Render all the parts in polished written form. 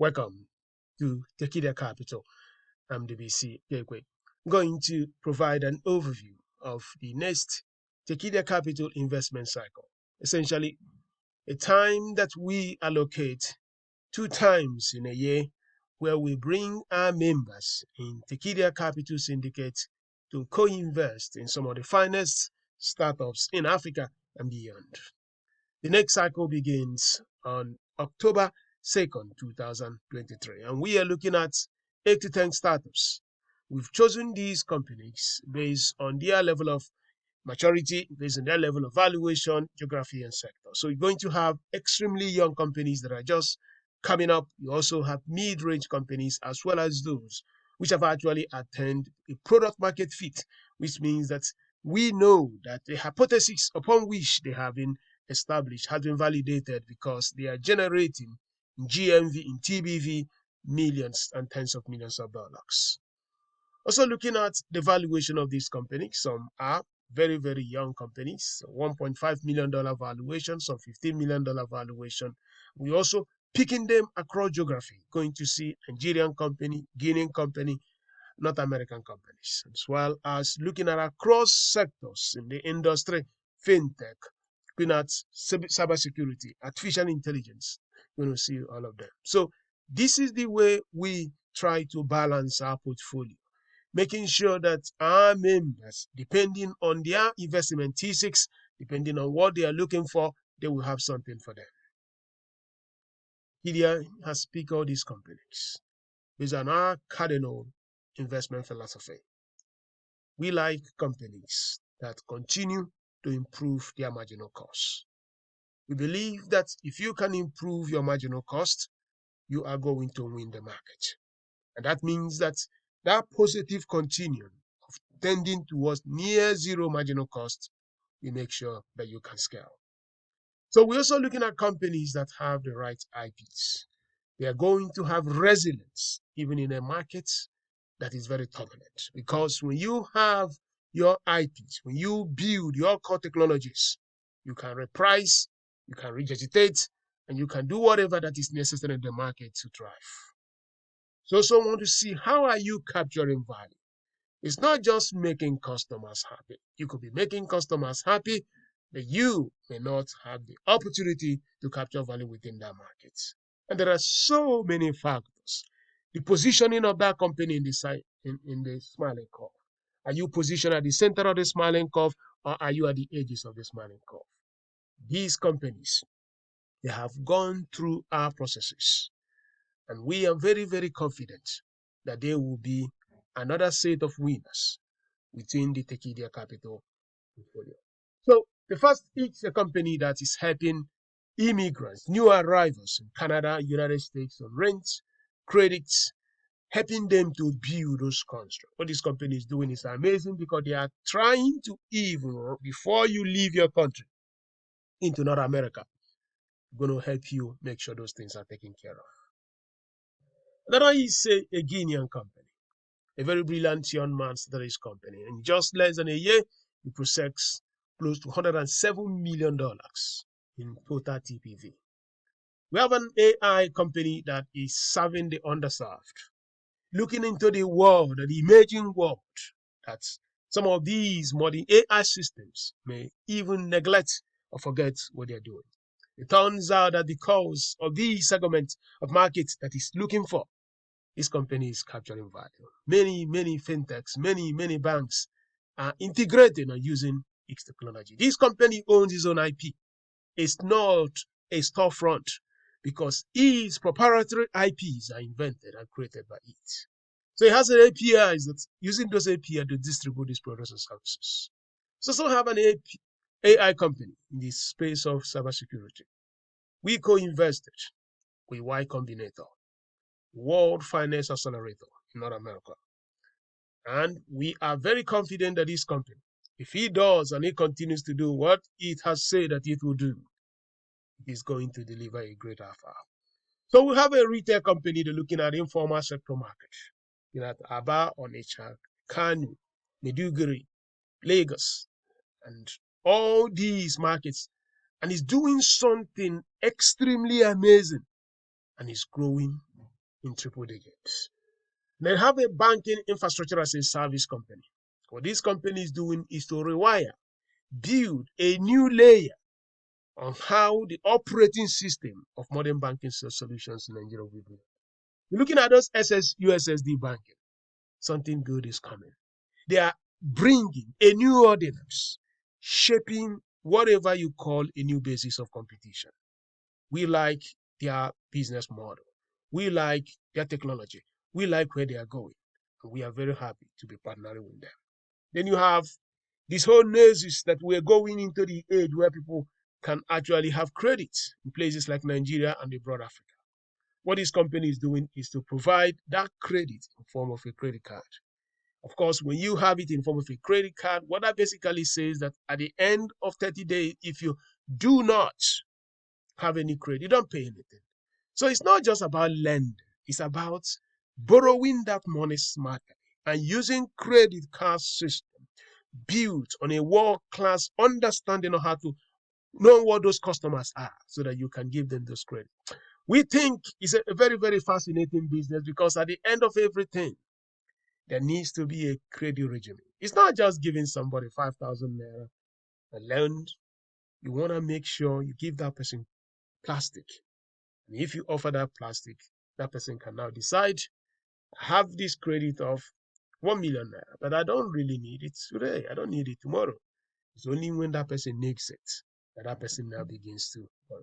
Welcome to Tekedia Capital. I'm the BC Gateway. I'm going to provide an overview of the next Tekedia Capital investment cycle. Essentially, a time that we allocate 2 times in a year where we bring our members in Tekedia Capital Syndicate to co-invest in some of the finest startups in Africa and beyond. The next cycle begins on October 2nd, 2023, and we are looking at 8 to 10 startups. We've chosen these companies based on their level of maturity, based on their level of valuation, geography, and sector. So you're going to have extremely young companies that are just coming up. You also have mid-range companies as well as those which have actually attained a product market fit, which means that we know that the hypothesis upon which they have been established has been validated because they are generating in GMV, in TBV, millions and tens of millions of dollars. Also looking at the valuation of these companies, some are very, very young companies, $1.5 million valuation, some $15 million valuation. We also picking them across geography, going to see Nigerian company, Guinean company, North American companies, as well as looking at across sectors in the industry, fintech, looking at cybersecurity, artificial intelligence. You're going to see all of them. So this is the way we try to balance our portfolio, making sure that our members, depending on their investment thesis, depending on what they are looking for, they will have something for them. Tekedia has picked all these companies based on our cardinal investment philosophy. We like companies that continue to improve their marginal costs. We believe that if you can improve your marginal cost, you are going to win the market. And that means that positive continuum of tending towards near zero marginal cost, we make sure that you can scale. So we're also looking at companies that have the right IPs. They are going to have resilience even in a market that is very turbulent. Because when you have your IPs, when you build your core technologies, you can reprice, you can regurgitate, and you can do whatever that is necessary in the market to thrive. So also want to see how are you capturing value. It's not just making customers happy. You could be making customers happy, but you may not have the opportunity to capture value within that market. And there are so many factors. The positioning of that company in the smiling curve. Are you positioned at the center of the smiling curve, or are you at the edges of the smiling curve? These companies, they have gone through our processes, and we are very, very confident that they will be another set of winners within the Tekedia Capital portfolio. So the first is a company that is helping immigrants, new arrivals in Canada, United States on rent, credits, helping them to build those constructs. What this company is doing is amazing because they are trying to, even before you leave your country into North America, going to help you make sure those things are taken care of. Another is a Guinean company, a very brilliant young man started his company. In just less than a year, he processed close to $107 million in total TPV. We have an AI company that is serving the underserved, looking into the world, the emerging world, that some of these modern AI systems may even neglect or forget what they're doing. It turns out that because of these segments of markets that is looking for, this company is capturing value. Many fintechs, many banks are integrating and using its technology. This company owns its own IP. It's not a storefront because its proprietary IPs are invented and created by it. So it has an APIs that using those APIs to distribute these products and services. So also have an AI company in the space of cybersecurity. We co-invested with Y Combinator, World Finance Accelerator in North America. And we are very confident that this company, if it does and it continues to do what it has said that it will do, it is going to deliver a great alpha. So we have a retail company that's looking at informal sector market. At Aba, Onitsha, Kanu, Meduguri, Lagos, and all these markets. And it's doing something extremely amazing. And it's growing in triple digits. They have a banking infrastructure as a service company. What this company is doing is to build a new layer on how the operating system of modern banking solutions in Nigeria will be. You're looking at those USSD banking, something good is coming. They are bringing a new ordinance, shaping whatever you call a new basis of competition. We like their business model. We like their technology. We like where they are going. And we are very happy to be partnering with them. Then you have this whole nexus that we're going into the age where people can actually have credit in places like Nigeria and the broad Africa. What this company is doing is to provide that credit in form of a credit card. Of course, when you have it in form of a credit card, what that basically says that at the end of 30 days, if you do not have any credit, you don't pay anything. So it's not just about lending, it's about borrowing that money smartly and using credit card system built on a world-class understanding of how to know what those customers are so that you can give them those credit. We think it's a very, very fascinating business because at the end of everything, there needs to be a credit regime. It's not just giving somebody 5,000 naira a loan. You want to make sure you give that person plastic. And if you offer that plastic, that person can now decide, I have this credit of 1 million naira, but I don't really need it today. I don't need it tomorrow. It's only when that person needs it that that person now begins to borrow.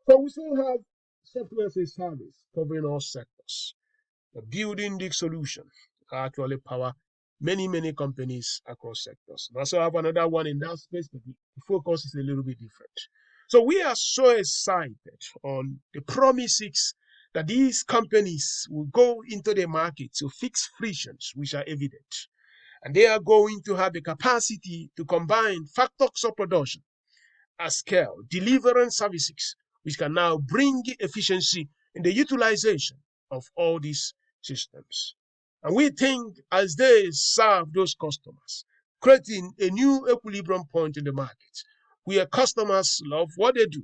So we still have software as a service covering all sectors. The building the solution actually power many, many companies across sectors. We also have another one in that space, but the focus is a little bit different. So we are so excited on the promises that these companies will go into the market to fix frictions which are evident. And they are going to have the capacity to combine factors of production at scale, delivering services which can now bring efficiency in the utilization of all these systems. And we think as they serve those customers, creating a new equilibrium point in the market where customers love what they do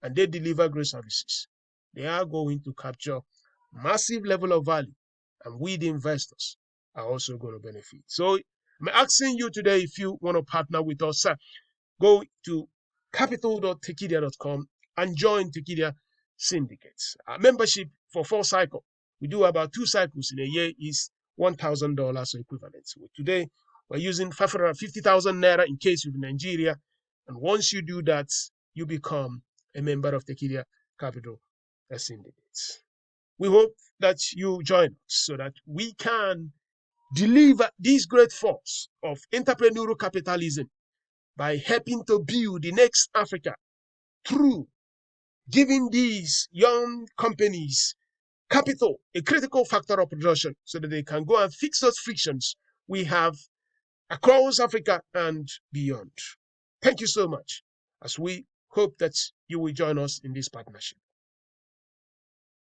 and they deliver great services, they are going to capture massive level of value, and we, the investors, are also going to benefit. So I'm asking you today if you want to partner with us, sir, go to capital.tekedia.com and join Tekedia syndicates. Our membership for 4 cycles, we do about 2 cycles in a year, is $1,000 equivalent. So today, we're using 550,000 naira in case you're in Nigeria. And once you do that, you become a member of Tekedia Capital Syndicates. We hope that you join us so that we can deliver this great force of entrepreneurial capitalism by helping to build the next Africa through giving these young companies capital, a critical factor of production, so that they can go and fix those frictions we have across Africa and beyond. Thank you so much, as we hope that you will join us in this partnership.